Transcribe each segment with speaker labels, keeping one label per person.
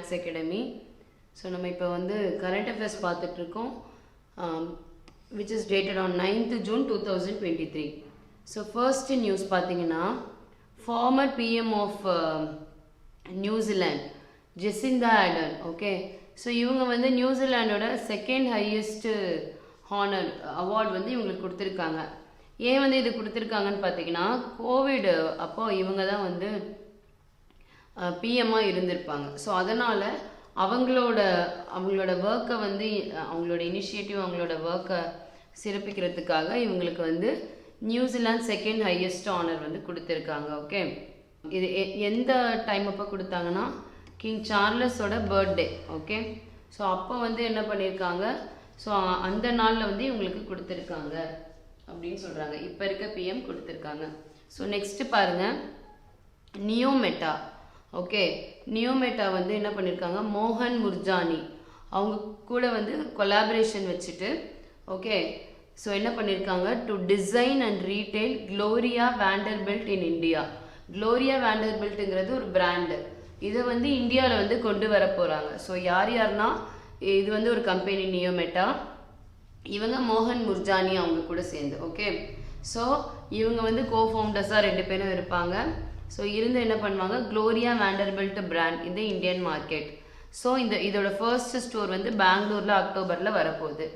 Speaker 1: Maths academy. So நம்ம இப்போ வந்து கரண்ட் அஃபேர்ஸ் பார்த்துட்ருக்கோம், which is dated on 9th June 2023. So first news பார்த்தீங்கன்னா, farmer PM of New Zealand Jesintha Ardern. Okay, so இவங்க வந்து நியூசிலாண்டோட செகண்ட் ஹையஸ்ட் ஹானர் அவார்ட் வந்து இவங்களுக்கு கொடுத்துருக்காங்க. ஏன் வந்து இது கொடுத்துருக்காங்கன்னு பார்த்தீங்கன்னா, கோவிட் அப்போ இவங்க தான் வந்து பிஎம்மாக இருந்திருப்பாங்க. ஸோ அதனால் அவங்களோட ஒர்க்கை வந்து அவங்களோட இனிஷியேட்டிவ் அவங்களோட ஒர்க்கை சிறப்பிக்கிறதுக்காக இவங்களுக்கு வந்து நியூசிலாந்து செகண்ட் ஹையஸ்ட் ஆனர் வந்து கொடுத்துருக்காங்க. ஓகே, இது எந்த டைம் அப்போ கொடுத்தாங்கன்னா, கிங் சார்லஸோட பர்த்டே. ஓகே, ஸோ அப்போ வந்து என்ன பண்ணியிருக்காங்க, ஸோ அந்த நாளில் வந்து இவங்களுக்கு கொடுத்துருக்காங்க அப்படின்னு சொல்கிறாங்க. இப்போ இருக்க பிஎம் கொடுத்துருக்காங்க. ஸோ நெக்ஸ்ட்டு பாருங்கள், நியோமெட்டா. ஓகே, நியோமெட்டா வந்து என்ன பண்ணியிருக்காங்க, மோகன் முர்ஜானி அவங்க கூட வந்து கொலாபரேஷன் வச்சுட்டு, ஓகே, ஸோ என்ன பண்ணியிருக்காங்க, to design and retail Gloria Vanderbilt in India. Gloria வேண்டர்பில்ட்டுங்கிறது ஒரு பிராண்டு, இதை வந்து இந்தியாவில் வந்து கொண்டு வர போகிறாங்க. ஸோ யார்னா இது வந்து ஒரு கம்பெனி நியோமெட்டா, இவங்க மோகன் முர்ஜானி அவங்க கூட சேர்ந்து. ஓகே, ஸோ இவங்க வந்து கோஃபவுண்டர்ஸாக 2 பேரும் இருப்பாங்க. ஸோ இருந்து என்ன பண்ணுவாங்க, க்ளோரியா வேண்டர்பில்ட் பிராண்ட் இந்த இந்தியன் மார்க்கெட். ஸோ இதோட ஃபர்ஸ்ட் ஸ்டோர் வந்து பெங்களூரில் அக்டோபரில் வரப்போகுது.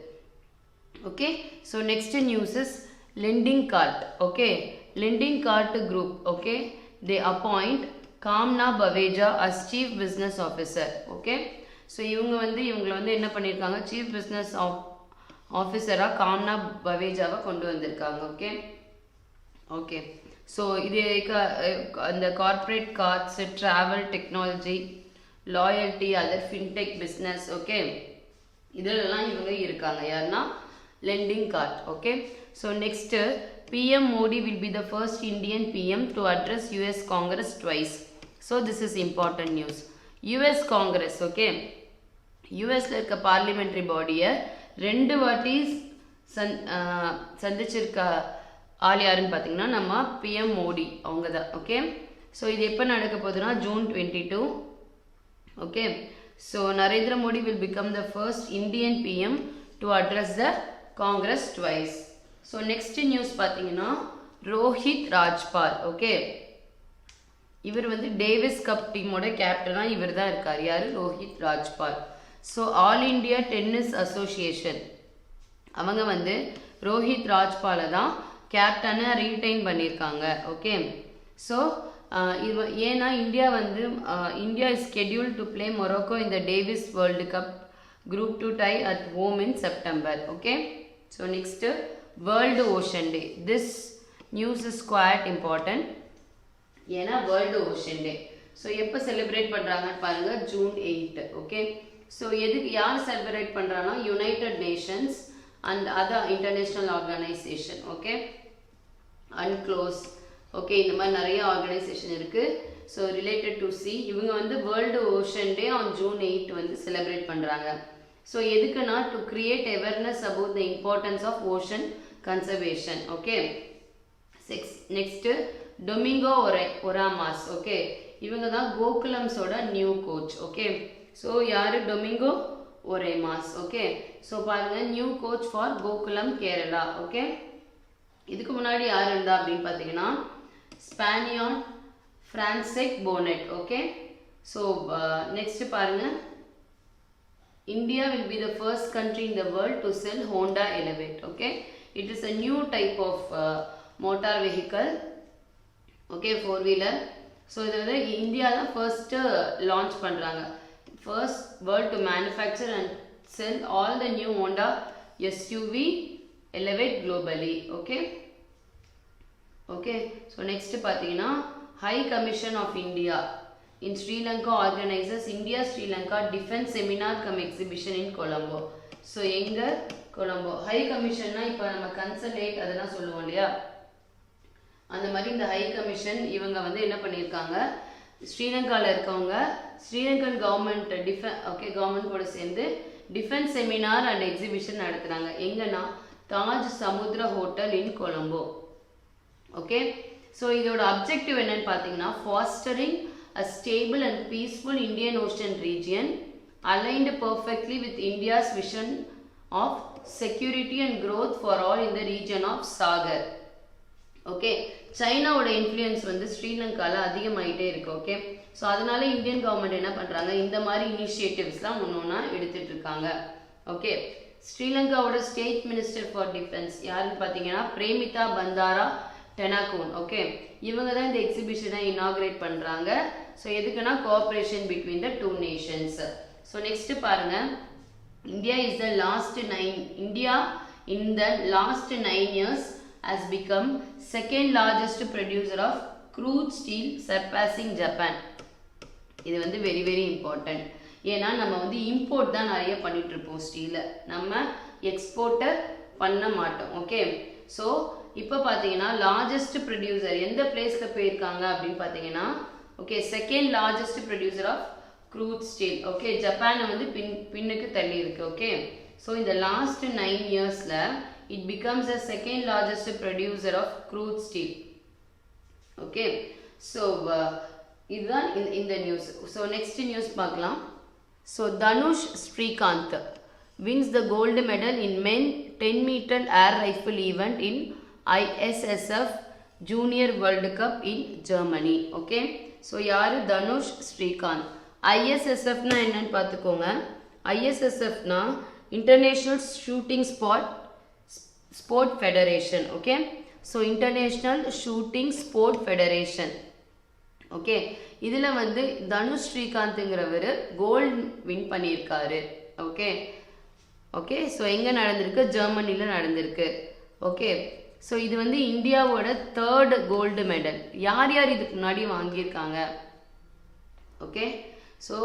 Speaker 1: Okay, so next news is landing card. Okay, Lendingkart group. Okay, they appoint Kamna Baweja as chief business officer. Okay, so இவங்களை வந்து என்ன பண்ணியிருக்காங்க, சீஃப் பிஸ்னஸ் ஆஃபீஸராக காம்னா பவேஜாவை கொண்டு வந்திருக்காங்க. ஓகே ஓகே ஸோ இது அந்த corporate cards, travel, technology, loyalty, other fintech business. Okay, இதிலெல்லாம் இவங்க இருக்காங்க. யாருன்னா lending card. Okay, so next PM Modi will be the first Indian PM to address US Congress twice. So this is important news. US Congress, okay, யூஎஸ்ல இருக்க parliamentary பாடியை 2 வாட்டி சந்திச்சிருக்க ஆள் யாருன்னு பார்த்தீங்கன்னா நம்ம பிஎம் மோடி அவங்க தான். ஓகே, ஸோ இது எப்போ நடக்க போகுதுன்னா June 22. Okay, so Narendra Modi will become the first Indian PM to address the Congress twice. So next news பார்த்தீங்கன்னா, ரோஹித் ராஜ்பால். ஓகே, இவர் வந்து டேவிஸ் கப் டீமோட கேப்டனாக இவர் தான் இருக்கார். யார், Rohit Rajpal. So All India Tennis Association அவங்க வந்து ரோஹித் ராஜ்பாலை தான் கேப்டனை ரீடைன் பண்ணியிருக்காங்க. ஓகே, ஸோ ஏன்னா India is schedule to play Morocco இந்த Davis World Cup group 2 tie at home in September. Okay, so next World ocean Day. This news is quite important. ஏன்னா World ocean Day so எப்போ celebrate பண்ணுறாங்கன்னு பாருங்கள், June 8. Okay, so யார் celebrate பண்ணுறாங்கன்னா, United Nations and other international organisation. Okay, அன்க்ளோஸ். Okay, இந்த மாதிரி நிறைய organisation இருக்குது. ஸோ ரிலேட்டட் டு சி இவங்க வந்து world ocean day on June 8 வந்து செலிப்ரேட் பண்ணுறாங்க. ஸோ எதுக்குன்னா, to create awareness about the importance of ocean conservation. Okay, next Domingo Oramas. Okay, இவங்க தான் கோகுலம்ஸோட நியூ கோச். ஓகே, ஸோ யார், டொமிங்கோ ஒரேமாஸ். ஓகே, ஸோ பாருங்கள், new coach for Gokulam Kerala. Okay, இதுக்கு முன்னாடி யார் இருந்தா அப்படின்னு பார்த்தீங்கன்னா, Spaniard Francesc Bonet. Okay, so next பாருங்கள், India will be the first country in the world to sell Honda Elevate. Okay, it is a new type of motor vehicle. Okay, 4-wheeler. So இது வந்து India தான் first launch பண்ணுறாங்க. First world to manufacture and sell all the new Honda SUV Elevate globally. Okay okay so next பார்த்தீங்கன்னா, high commission of India in Sri Lanka organizes India Sri Lanka Defense Seminar cum Exhibition in Colombo. So எங்கே, Colombo. High கமிஷன்னா இப்போ நம்ம கன்சலேட் அதெல்லாம் சொல்லுவோம் இல்லையா, அந்த மாதிரி இந்த ஹை கமிஷன் இவங்க வந்து என்ன பண்ணியிருக்காங்க, ஸ்ரீலங்காவில் இருக்கவங்க ஸ்ரீலங்கன் கவர்மெண்ட் கவர்மெண்ட் கூட சேர்ந்து டிஃபென்ஸ் செமினார் அண்ட் எக்ஸிபிஷன் நடத்துகிறாங்க. எங்கன்னா, தாஜ் சமுத்ரா ஹோட்டல் இன் கொலம்போ. ஓகே, ஸோ இதோட அப்ஜெக்டிவ் என்னன்னு பார்த்தீங்கன்னா, fostering a stable and peaceful Indian Ocean region aligned perfectly with India's vision of security and growth for all in the region of Sagar. Okay, சைனாவோட influence வந்து ஸ்ரீலங்காவில் அதிகமாகிட்டே இருக்கு. ஓகே, ஸோ அதனால Indian government என்ன பண்ணுறாங்க, இந்த மாதிரி இனிஷியேட்டிவ்ஸ்லாம் ஒன்று எடுத்துட்டு இருக்காங்க. ஓகே, ஸ்ரீலங்காவோட ஸ்டேட் மினிஸ்டர் ஃபார் டிஃபென்ஸ் யாருன்னு பார்த்தீங்கன்னா பிரேமிதா பந்தாரா டெனாகூன். ஓகே, இவங்க தான் இந்த எக்ஸிபிஷனை இனாகிரேட் பண்ணுறாங்க. ஸோ எதுக்குன்னா cooperation between the two nations. So next பாருங்க, India in the last 9 years has become second largest producer of crude steel, surpassing Japan. இது வந்து வெரி வெரி இம்பார்ட்டன்ட். ஏன்னா நம்ம வந்து இம்போர்ட் தான் நிறைய பண்ணிட்டு இருப்போம் ஸ்டீலை, நம்ம எக்ஸ்போர்ட்டை பண்ண மாட்டோம். ஓகே, ஸோ இப்போ பார்த்தீங்கன்னா லார்ஜஸ்ட் ப்ரொடியூசர் எந்த பிளேஸில் போயிருக்காங்க அப்படின்னு பார்த்தீங்கன்னா, okay, second largest producer of crude steel. Okay, ஜப்பானை வந்து பின்னுக்கு தள்ளி இருக்கு. ஓகே, ஸோ இந்த லாஸ்ட் 9 இயர்ஸில் it becomes the second largest producer of crude steel. Okay, so இதுதான் இந்த நியூஸ். ஸோ நெக்ஸ்ட் நியூஸ் பார்க்கலாம். So Dhanush Srikanth wins the gold medal in men 10-meter air rifle event in ISSF Junior World Cup in Germany. Okay, so யாரு, தனுஷ் ஸ்ரீகாந்த். ISSFனா என்னன்னு பார்த்துக்கோங்க. ISSFனா international shooting sport federation. Okay, so international shooting sport federation. Okay, இதில் வந்து தனுஷ் ஸ்ரீகாந்த்ங்கிறவர் gold win பண்ணியிருக்காரு. Okay okay so எங்கே நடந்திருக்கு, ஜெர்மனியில் நடந்திருக்கு. ஓகே, ஸோ இது வந்து இந்தியாவோட 3rd கோல்டு மெடல். யார் யார் இதுக்கு முன்னாடி வாங்கியிருக்காங்க? ஓகே, ஸோ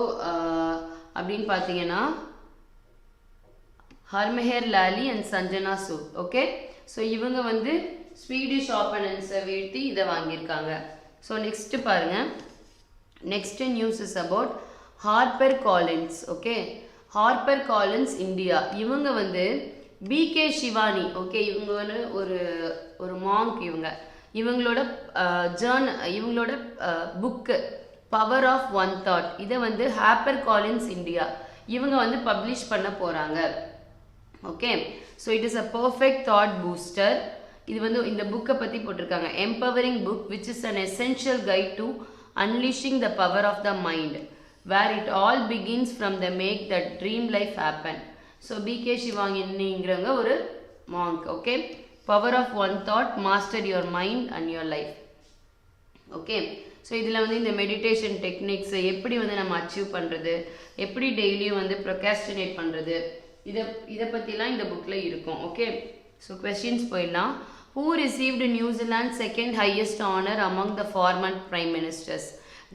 Speaker 1: அப்படின்னு பார்த்தீங்கன்னா Harmehar Lally and Sanjana Sood. Okay, so இவங்க வந்து ஸ்வீடிஷ் ஆப்பனன்ஸை வீழ்த்தி இதை வாங்கியிருக்காங்க. ஸோ நெக்ஸ்ட் பாருங்க, next news is about Harper Collins. Okay, Harper Collins India. இவங்க வந்து பிகே சிவானி. ஓகே, இவங்க வந்து ஒரு மாங்க். இவங்களோட இவங்களோட book power of one thought, இதை வந்து ஹார்பர் காலின்ஸ் இந்தியா இவங்க வந்து பப்ளிஷ் பண்ண போகிறாங்க. Okay, so it is a perfect thought booster. இது வந்து இந்த புக்கை பற்றி போட்டிருக்காங்க, empowering book which is an essential guide to unleashing the power of the mind where it all begins from the make the dream life happen. So PK சிவாங்கிங்கிறவங்க ஒரு monk. Okay, power of one thought, master your mind and your life. Okay, so இதில் வந்து இந்த meditation techniques எப்படி வந்து நம்ம achieve பண்ணுறது, எப்படி டெய்லியும் வந்து ப்ரொகாஸ்டினேட் பண்ணுறது, இதை பற்றிலாம் இந்த புக்கில் இருக்கும். ஓகே, ஸோ கொஸ்டின்ஸ் போயிடலாம். Who received New Zealand's second highest honor among the former prime ministers?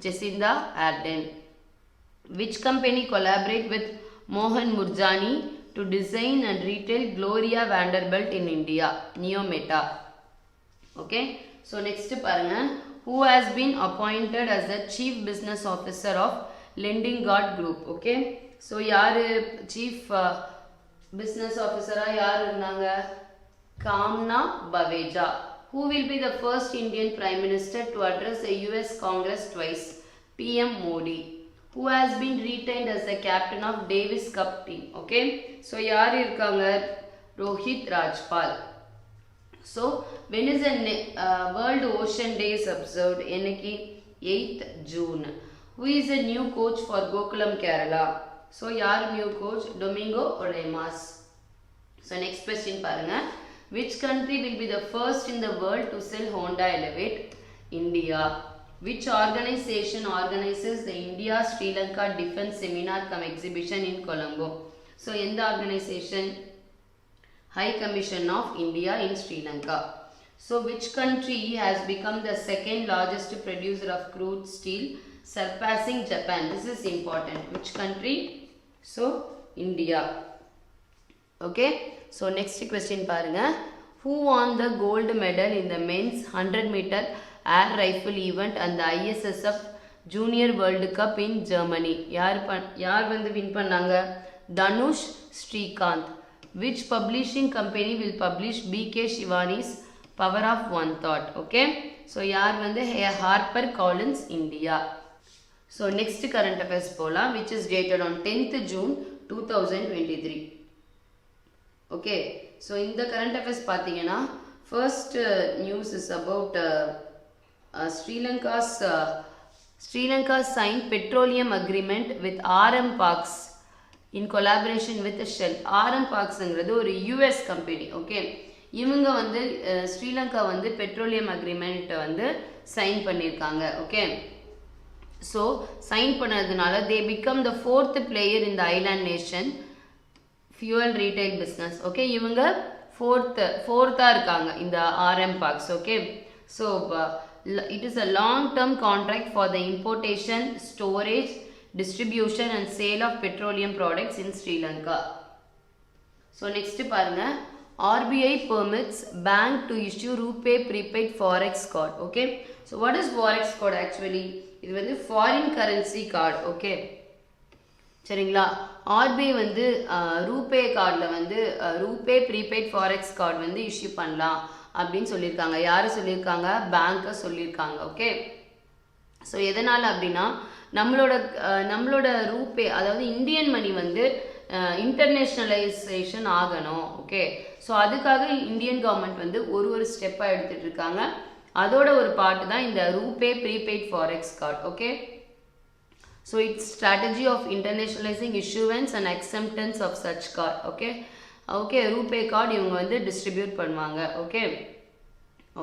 Speaker 1: Jacinda Ardern. Which company collaborate with Mohan Murjani to design and retail Gloria Vanderbilt in India? Neometa. Okay, so next பாருங்க, who has been appointed as the chief business officer of Lending God Group? Okay, so யாரு chief business officer யார் இருந்தாங்க? Kamna Baweja. Who will be the first Indian Prime Minister to address the US Congress twice? PM Modi. Who has been retained as the captain of Davis Cup team? Okay, so யார் இருக்காங்க? Rohit Rajpal. So when is the World Ocean Day is observed? என்னைக்கு? 8th June. Who is the new coach for Gokulam Kerala? So யார் new coach? Domingo Olemas. So next question பாருங்க, which country will be the first in the world to sell Honda Elevate? India. Which organization organizes the India Sri Lanka Defense Seminar cum Exhibition in Colombo? So in the organization, High Commission of India in Sri Lanka. So which country has become the second largest producer of crude steel, surpassing Japan? This is important. Which country? So India. Okay, so next question பாருங்க, who won the gold medal in the men's 100-meter air rifle event and the ISSF Junior World Cup in Germany? யார் வந்து win பண்ணாங்க? Dhanush Srikanth. Which publishing company will publish BK Shivani's Power of One Thought? Okay, so யார் வந்து Harper Collins India. So next current affairs போலாம், which is dated on 10th June 2023. Okay, so in the current affairs பார்த்தீங்கன்னா first news is about Sri Lanka signed petroleum agreement with RM Parks in collaboration with Shell. RM Parks ங்கிறது ஒரு US company. Okay, இவங்க வந்து ஸ்ரீலங்கா வந்து petroleum agreement வந்து sign பண்ணியிருக்காங்க. Okay, so sign பண்ணதுனால they become the fourth player in the island nation fuel retail business. Okay, இவங்க ஃபோர்த்தா இருக்காங்க இந்த RM Parks. Okay, so it is a long term contract for the importation, storage, distribution and sale of petroleum products in Sri Lanka. So next பாருங்க, RBI permits bank to issue RuPay prepaid forex card. Okay, so what is forex card actually? இது வந்து foreign currency card. Okay, சரிங்களா? RBI வந்து RuPay கார்டில் வந்து RuPay prepaid forex card வந்து issue பண்ணலாம் அப்படின்னு சொல்லியிருக்காங்க. யார் சொல்லியிருக்காங்க? பேங்கை சொல்லியிருக்காங்க. ஓகே, ஸோ எதனால் அப்படின்னா நம்மளோட ரூபே, அதாவது இந்தியன் மணி வந்து இன்டர்நேஷ்னலைசேஷன் ஆகணும். ஓகே, ஸோ அதுக்காக இந்தியன் கவர்மெண்ட் வந்து ஒரு ஸ்டெப்பாக எடுத்துகிட்டு இருக்காங்க. அதோட ஒரு பார்ட்டு தான் இந்த RuPay prepaid forex card. Okay, so it's strategy of internationalising issuance and acceptance of such card. Okay okay, RuPay card இவங்க வந்து டிஸ்ட்ரிபியூட் பண்ணுவாங்க. Okay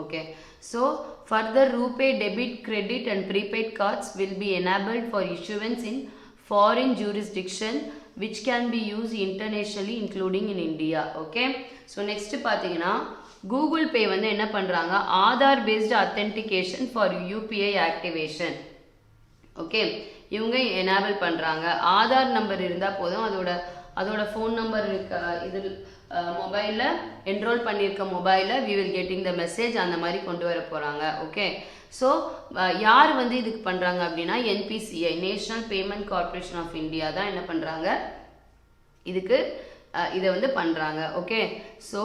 Speaker 1: okay, so further RuPay debit, credit and prepaid cards will be enabled for issuance in foreign jurisdiction which can be used internationally including in India. Okay, so next பார்த்தீங்கன்னா Google Pay வந்து என்ன பண்ணுறாங்க, Aadhaar based authentication for UPI activation. Okay, இவங்க enable பண்ணுறாங்க. Aadhaar number இருந்தால் போதும், அதோட phone number இருக்க இது மொபைலில் என்ரோல் பண்ணியிருக்க மொபைலில் we will getting the message அந்த மாதிரி கொண்டு வர போகிறாங்க. ஓகே, ஸோ யார் வந்து இதுக்கு பண்ணுறாங்க அப்படின்னா NPCI, national payment corporation of India தான் என்ன பண்ணுறாங்க, இதை வந்து பண்ணுறாங்க. ஓகே, ஸோ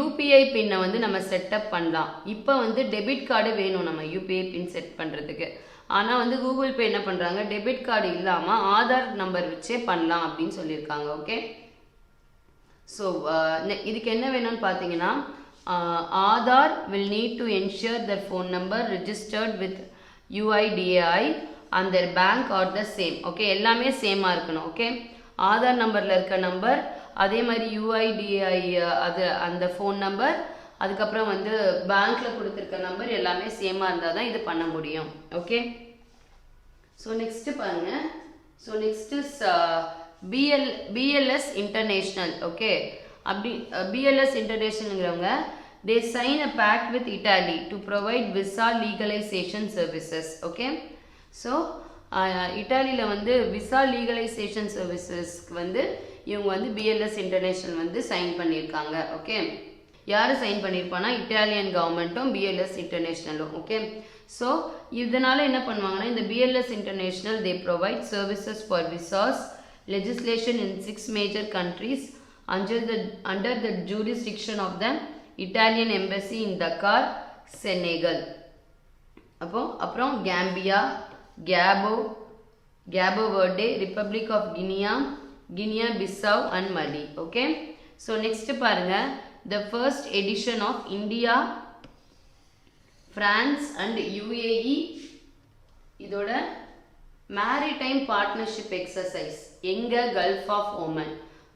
Speaker 1: UPI பின்னை வந்து நம்ம செட்டப் பண்ணலாம். இப்போ வந்து டெபிட் கார்டு வேணும் நம்ம UPI பின் செட் பண்ணுறதுக்கு. ஆனால் வந்து கூகுள் பே என்ன பண்ணுறாங்க, டெபிட் கார்டு இல்லாமல் ஆதார் நம்பர் வச்சே பண்ணலாம் அப்படின்னு சொல்லியிருக்காங்க. ஓகே, ஸோ இதுக்கு என்ன வேணும்னு பார்த்தீங்கன்னா Aadhaar will need to ensure their phone number registered with UIDAI and their bank are the same. Okay, எல்லாமே சேமாக இருக்கணும். ஓகே, ஆதார் நம்பரில் இருக்க நம்பர், அதே மாதிரி UIDAI அது அந்த ஃபோன் நம்பர், அதுக்கப்புறம் வந்து பேங்க்கில் கொடுத்துருக்க நம்பர் எல்லாமே சேமாக இருந்தால் தான் இது பண்ண முடியும். ஓகே, ஸோ நெக்ஸ்ட்டு பாருங்கள். So next is BLS international. Okay, அப்படி BLS இன்டர்நேஷ்னல்ங்கிறவங்க they sign a pact with Italy to provide visa legalization services. Okay, so இட்டாலியில் வந்து விசா லீகலைசேஷன் சர்வீசஸ்க்கு வந்து இவங்க வந்து BLS இன்டர்நேஷ்னல் வந்து சைன் பண்ணியிருக்காங்க. ஓகே, யார் சைன் பண்ணியிருப்பானா இட்டாலியன் கவர்மெண்ட்டும் BLS இன்டர்நேஷ்னலும். ஓகே, ஸோ இதனால் என்ன பண்ணுவாங்கன்னா இந்த BLS international they provide services for visas legislation in 6 major countries under the jurisdiction of the Italian embassy in Dakar, Senegal. அப்புறம் Gambia, Cabo Verde, Republic of Guinea Bissau and Mali. Okay, so next பாருங்க, the first edition of India, France and UAE இதோட maritime partnership exercise எங்க Gulf of Oman.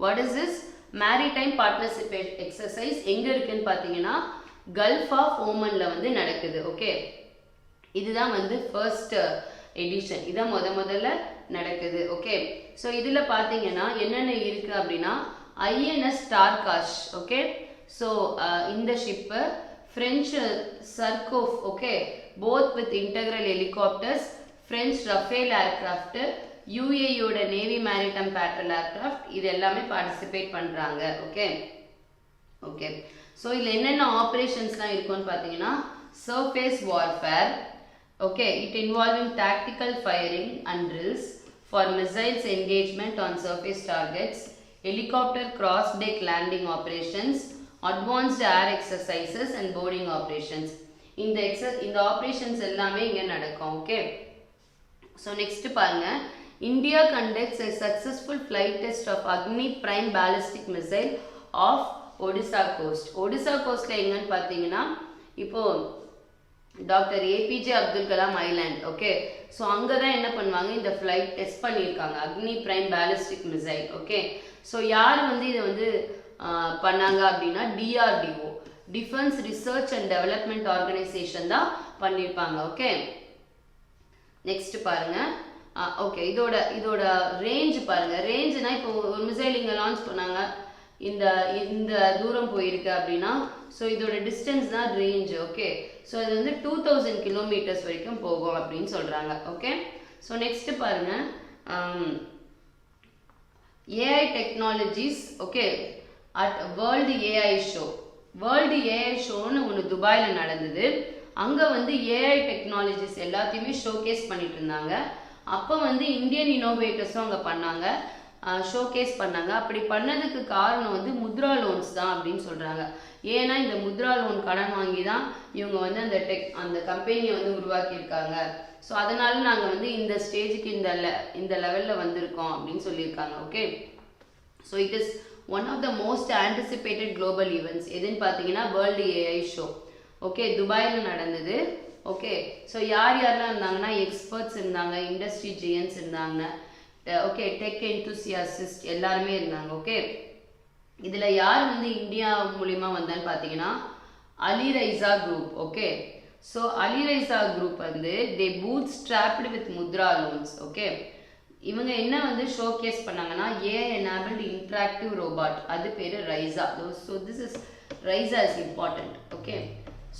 Speaker 1: What is this maritime partnership exercise? எங்க இருக்குன்னு பார்த்தீங்கன்னா Gulf of Omanல வந்து நடக்குது. Okay, இதுதான் வந்து ஃபர்ஸ்ட் எடிஷன், இதான் முதல்ல நடக்குது. ஓகே, ஸோ இதில் பார்த்தீங்கன்னா என்னென்ன இருக்குது அப்படின்னா INS Tarkash. ஓகே, ஸோ இந்த ship French Surcouf. Okay, both with integral helicopters, French Rafale aircraft, UAEயோட நேவி மேரிடைம் பேட்ரோல் ஏர்கிராஃப்ட், இது எல்லாமே பார்ட்டிசிபேட் பண்ணுறாங்க. ஓகே ஓகே, ஸோ இதில் என்னென்ன ஆப்ரேஷன்ஸ்லாம் இருக்குன்னு பார்த்தீங்கன்னா surface warfare. Okay, it involving tactical firing and drills for missiles engagement on surface targets, helicopter cross tech landing operations, advanced air exercises and boarding operations. இந்த operations எல்லாமே இங்கே நடக்கும். Okay, so next பாருங்க, India conducts a successful flight test of Agni prime ballistic missile off Odisha coast. Odisha கோஸ்ட்ல எங்கன்னு பார்த்தீங்கன்னா இப்போ doctor APJ Abdul Kalam island. Okay, so அங்கே தான் என்ன பண்ணுவாங்க, இந்த ஃப்ளைட் டெஸ்ட் பண்ணியிருக்காங்க, Agni prime ballistic missile. Okay, so யார் வந்து இதை வந்து பண்ணாங்க அப்படின்னா DRDO, defence research and development organisation தான் பண்ணியிருப்பாங்க. ஓகே, நெக்ஸ்ட் பாருங்க. ஓகே, இதோட ரேஞ்ச் பாருங்க. ரேஞ்சுனா இப்போ ஒரு மிசைல் இங்கே லான்ச் பண்ணாங்க, இந்த தூரம் போயிருக்கு அப்படின்னா ஸோ இதோட டிஸ்டன்ஸ் தான் ரேஞ்ச். ஓகே, ஸோ அது வந்து 2000 கிலோமீட்டர்ஸ் வரைக்கும் போகும் அப்படின்னு சொல்றாங்க. ஓகே, ஸோ நெக்ஸ்ட் பாருங்க, AI technologies. Okay, at world AI show. World AI ஷோன்னு ஒன்று துபாயில் நடந்தது. அங்கே வந்து ஏஐ டெக்னாலஜிஸ் எல்லாத்தையுமே ஷோகேஸ் பண்ணிட்டு இருந்தாங்க. அப்போ வந்து இந்தியன் இனோவேட்டர்ஸும் அங்கே பண்ணாங்க, ஷோகேஸ் பண்ணாங்க. அப்படி பண்ணதுக்கு காரணம் வந்து முத்ரா லோன்ஸ் தான் அப்படின்னு சொல்கிறாங்க. ஏன்னா இந்த முத்ரா லோன் கடன் வாங்கி தான் இவங்க வந்து அந்த கம்பெனியை வந்து உருவாக்கியிருக்காங்க. ஸோ அதனால நாங்கள் வந்து இந்த ஸ்டேஜுக்கு இந்த லெவலில் வந்திருக்கோம் அப்படின்னு சொல்லியிருக்காங்க. Okay, so it is one of the most anticipated global events. எதுன்னு பார்த்தீங்கன்னா வேர்ல்டு ஏஐ ஷோ. ஓகே, துபாயில் நடந்தது. ஓகே, ஸோ யாரெல்லாம் இருந்தாங்கன்னா எக்ஸ்பர்ட்ஸ் இருந்தாங்க, இண்டஸ்ட்ரி ஜியன்ஸ் இருந்தாங்க, ஓகே, டெக் என்தூசியாசிஸ்ட் எல்லாருமே இருந்தாங்க. ஓகே, இதில் யார் வந்து இந்தியா மூலிமா வந்தான்னு பார்த்தீங்கன்னா Alireza group. Okay, so Alireza group வந்து they bootstrapped with Mudra loans. Okay, இவங்க என்ன வந்து ஷோகேஸ் பண்ணாங்கன்னா ஏஐ எனேபிள்டு இன்டராக்டிவ் ரோபாட், அது பேர் Raisa. So this is Raisa is important. Okay,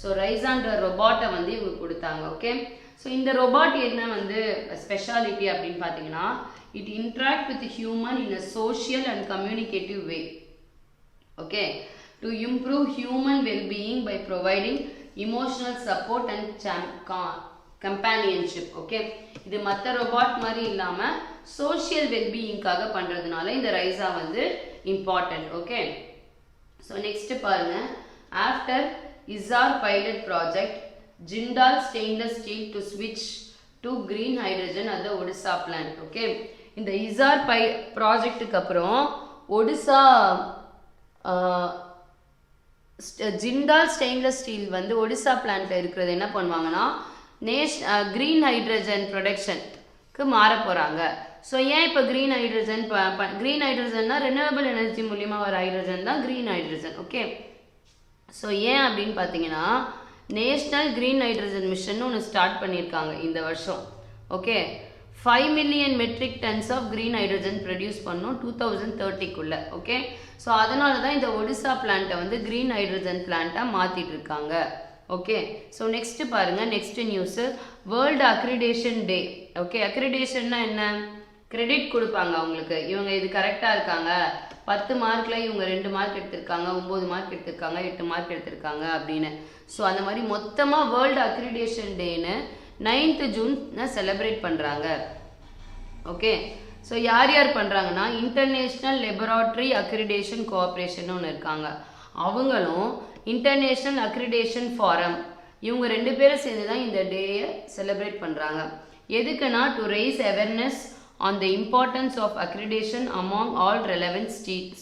Speaker 1: so ரைசான்ற ரொபாட்டை வந்து இவங்க கொடுத்தாங்க. ஓகே, ஸோ இந்த ரொபாட் என்ன வந்து ஸ்பெஷாலிட்டி அப்படின்னு பார்த்தீங்கன்னா it interact with human in a social and communicative way. Okay, to improve human wellbeing by providing emotional support and companionship. Okay, இது மற்ற ரொபாட் மாதிரி இல்லாமல் சோஷியல் வெல்பீயிங்காக பண்ணுறதுனால இந்த ரைசா வந்து இம்பார்ட்டன்ட். ஓகே, ஸோ நெக்ஸ்ட் பாருங்க, after Hisar pilot project Jindal stainless steel to ஸ்விட்ச் to green hydrogen at the Odisha plant. Okay, இந்த இசார் ப்ராஜெக்டுக்கு அப்புறம் ஒடிசா ஜிண்டால் ஸ்டெயின்லெஸ் ஸ்டீல் வந்து ஒடிசா பிளான்ட்ல இருக்கிறது என்ன பண்ணுவாங்கன்னா கிரீன் ஹைட்ரஜன் ப்ரொடக்ஷனுக்கு மாற போகிறாங்க. ஸோ ஏன் இப்போ கிரீன் ஹைட்ரஜன்னா ரெனியூவபிள் எனர்ஜி மூலிமா வர ஹைட்ரஜன் தான் கிரீன் ஹைட்ரஜன். ஓகே, ஸோ ஏன் அப்படின்னு பார்த்தீங்கன்னா நேஷ்னல் கிரீன் ஹைட்ரஜன் மிஷன் ஒன்று ஸ்டார்ட் பண்ணியிருக்காங்க இந்த வருஷம். Okay, 5 million metric tons of green hydrogen produce பண்ணோம் 2030க்குள்ள. ஓகே, ஸோ அதனால தான் இந்த ஒடிசா பிளான்ட்டை வந்து கிரீன் ஹைட்ரஜன் பிளான்ட்டாக மாற்றிட்டு இருக்காங்க. ஓகே, ஸோ நெக்ஸ்ட் பாருங்க, நெக்ஸ்ட் நியூஸு வேர்ல்டு அக்ரிடேஷன் டே. ஓகே, அக்ரிடேஷன்னா என்ன, கிரெடிட் கொடுப்பாங்க அவங்களுக்கு, இவங்க இது கரெக்டாக இருக்காங்க, 10 மார்க்கில் இவங்க 2 மார்க் எடுத்திருக்காங்க, 9 மார்க் எடுத்திருக்காங்க, 8 மார்க் எடுத்திருக்காங்க அப்படின்னு. ஸோ அந்த மாதிரி மொத்தமாக வேர்ல்டு அக்ரிடேஷன் டேன்னு 9th ஜூன் செலிப்ரேட் பண்ணுறாங்க. ஓகே, ஸோ யார் பண்ணுறாங்கன்னா இன்டர்நேஷ்னல் லெபராட்டரி அக்ரிடேஷன் கோஆப்ரேஷன் ஒன்று இருக்காங்க, அவங்களும் இன்டர்நேஷ்னல் அக்ரிடேஷன் ஃபாரம், இவங்க 2 பேரும் சேர்ந்து தான் இந்த டேயை செலிப்ரேட் பண்ணுறாங்க. எதுக்குன்னா to raise awareness on the importance of accreditation among all relevant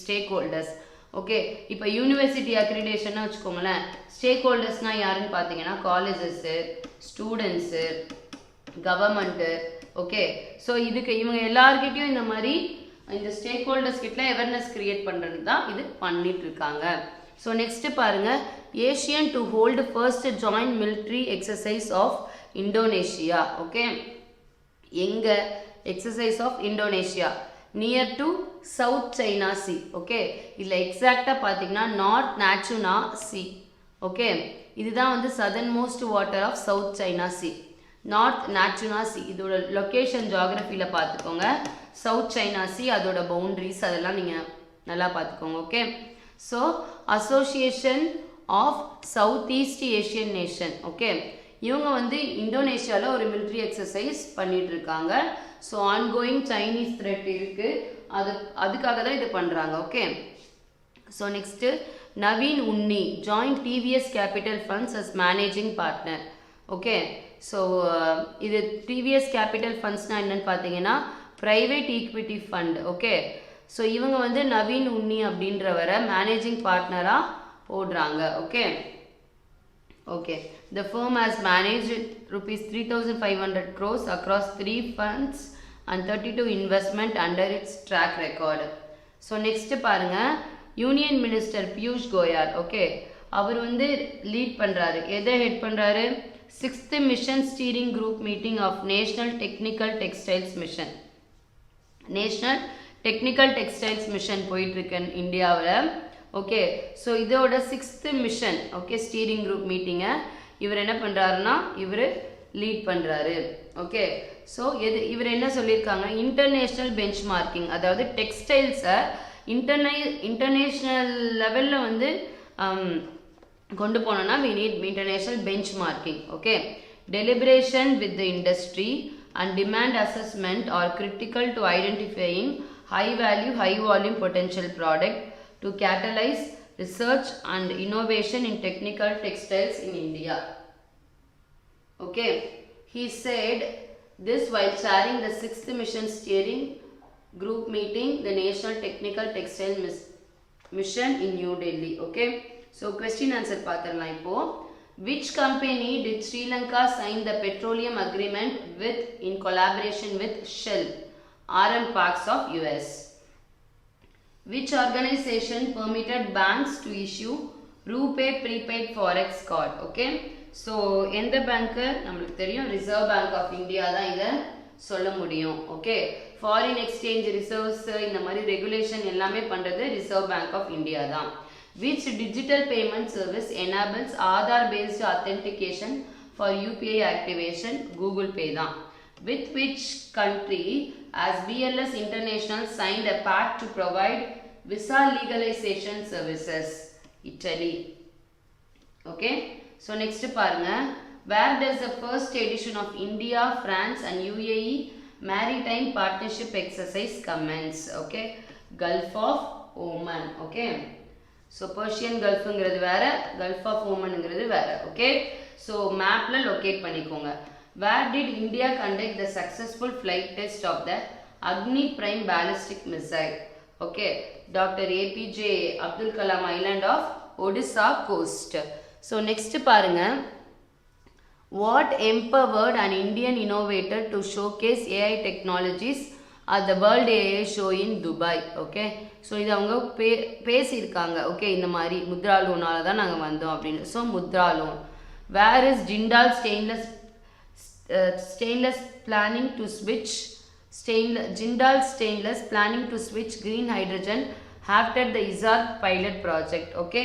Speaker 1: stakeholders. Okay, இப்போ யூனிவர்சிட்டி அக்ரிடேஷன்னா வச்சுக்கோங்களேன், ஸ்டேக் ஹோல்டர்ஸ்னால் யாருன்னு பார்த்தீங்கன்னா colleges, students, government. Okay, so இதுக்கு இவங்க எல்லார்கிட்டையும் இந்த மாதிரி இந்த ஸ்டேக் ஹோல்டர்ஸ் கிட்ட அவேர்னஸ் கிரியேட் பண்ணுறது தான் இது பண்ணிட்டு இருக்காங்க. ஸோ நெக்ஸ்ட் பாருங்க, ASEAN to hold first joint military exercise of Indonesia. Okay, எங்கே exercise of Indonesia near to South China Sea. Okay, இதில் எக்ஸாக்டாக பார்த்தீங்கன்னா நார்த் நாச்சுனா சி. ஓகே, இதுதான் வந்து southern most water of South China Sea, North Natuna Sea. இதோட location ஜியாகிரஃபியில் பார்த்துக்கோங்க, South China Sea, அதோட பவுண்ட்ரிஸ் அதெல்லாம் நீங்கள் நல்லா பார்த்துக்கோங்க. Okay, so association of south east Asian nation. Okay, இவங்க வந்து இந்தோனேஷியாவில் ஒரு மிலிட்ரி எக்ஸசைஸ் பண்ணிட்டு இருக்காங்க. ஸோ ஆன்கோயிங் சைனீஸ் த்ரெட் இருக்குது, அதுக்காக தான் இது பண்ணுறாங்க. Okay, so next Naveen Unni join TVS capital funds as managing partner. Okay, so இது TVS கேபிட்டல் ஃபண்ட்ஸ்னால் என்னென்னு பார்த்தீங்கன்னா private equity fund. Okay, so இவங்க வந்து நவீன் உன்னி அப்படின்றவரை மேனேஜிங் பார்ட்னராக போடுறாங்க. Okay okay the firm has managed rupees 3,500 crores across 3 funds and 32 investment under its track record. So next பாருங்க, union minister Piyush Goyal. Okay, அவர் வந்து லீட் பண்ணுறாரு. எதை ஹெட் பண்ணுறாரு? 6th mission steering group meeting of national technical textiles mission. National technical textiles mission போயிட்டுருக்கு இந்தியாவில். Okay, so இதோட 6th mission okay steering group மீட்டிங்கை இவர் என்ன பண்ணுறாருன்னா இவர் லீட் பண்ணுறாரு. ஓகே, ஸோ இவர் என்ன சொல்லியிருக்காங்க, இன்டர்நேஷ்னல் பெஞ்ச் மார்க்கிங், அதாவது டெக்ஸ்டைல்ஸை இன்டர்நேஷ்னல் லெவலில் வந்து கொண்டு போனோம்னா we need international benchmarking. Okay, deliberation with the industry and demand assessment are critical to identifying high value high volume potential product to catalyze research and innovation in technical textiles in India. Okay, he said this while chairing the 6th mission steering group meeting the National Technical Textile Mission in New Delhi. Okay, so question answer பார்த்திடலாம். இப்போ which company did Sri Lanka sign the petroleum agreement with in collaboration with Shell, RM Parks of US? Which organization permitted banks to issue RuPay prepaid forex card? Okay, so எந்த bank நம்மளுக்கு தெரியும், reserve bank of India தான் இதை சொல்ல முடியும். Okay, foreign exchange reserves இந்த மாதிரி regulation எல்லாமே பண்ணுறது ரிசர்வ் பேங்க் ஆஃப் இந்தியா தான். Which digital payment service enables Aadhaar based authentication for UPI activation? Google Pay தான். With which country has BLS International signed a pact to provide visa legalization services? Italy. Okay, so next பாருங்க, where does the first edition of India, France and UAE maritime partnership exercise commence? Okay, Gulf of Oman. Okay, so Persian Gulfங்கிறது வேற, Gulf of Omanங்கிறது வேற. Okay, so mapல locate பண்ணிக்கோங்க. Where did India conduct the successful flight test of the Agni Prime ballistic missile? Okay, Dr. APJ Abdul Kalam Island of Odisha coast. So next பாருங்க, what empowered an Indian innovator to showcase AI technologies at the World AI Show in Dubai? Okay, so இது அவங்க பேசியிருக்காங்க. Okay, இந்த மாதிரி முத்ரா லோனால தான் நாங்கள் வந்தோம் அப்படின்னு. So Mudra loan. Where is Jindal stainless planning to ஸ்விட்ச் ஜிண்டால் ஸ்டெயின்லெஸ் பிளானிங் டு ஸ்விட்ச் green hydrogen after the இசார் pilot project. Okay,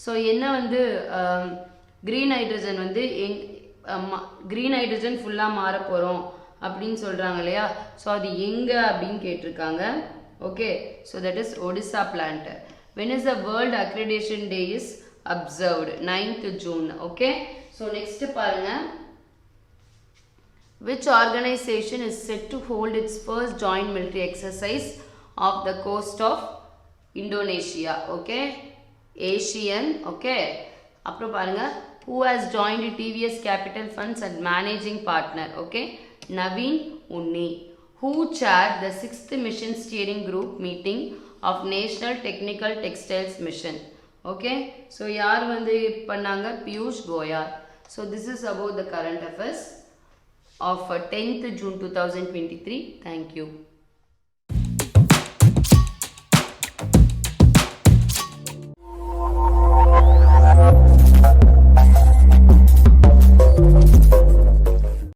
Speaker 1: so என்ன வந்து கிரீன் ஹைட்ரஜன் வந்து கிரீன் ஹைட்ரஜன் ஃபுல்லாக மாற போகிறோம் அப்படின்னு சொல்கிறாங்க இல்லையா, ஸோ அது எங்கே அப்படின்னு கேட்டிருக்காங்க. Okay, so that is Odisha plant. when is the world accreditation day is observed? 9th June. Okay, so next பாருங்க, which organization is set to hold its first joint military exercise off the coast of Indonesia? Okay, Asian. Okay, அப்புறம் பாருங்க, who has joined TVS Capital Funds and managing partner? Okay, Naveen Unni. Who chaired the 6th mission steering group meeting of National Technical Textiles Mission? Okay, so யார் வந்து பண்ணாங்க? Piyush Goyal. So this is about the current affairs of 10th June 2023. Thank you.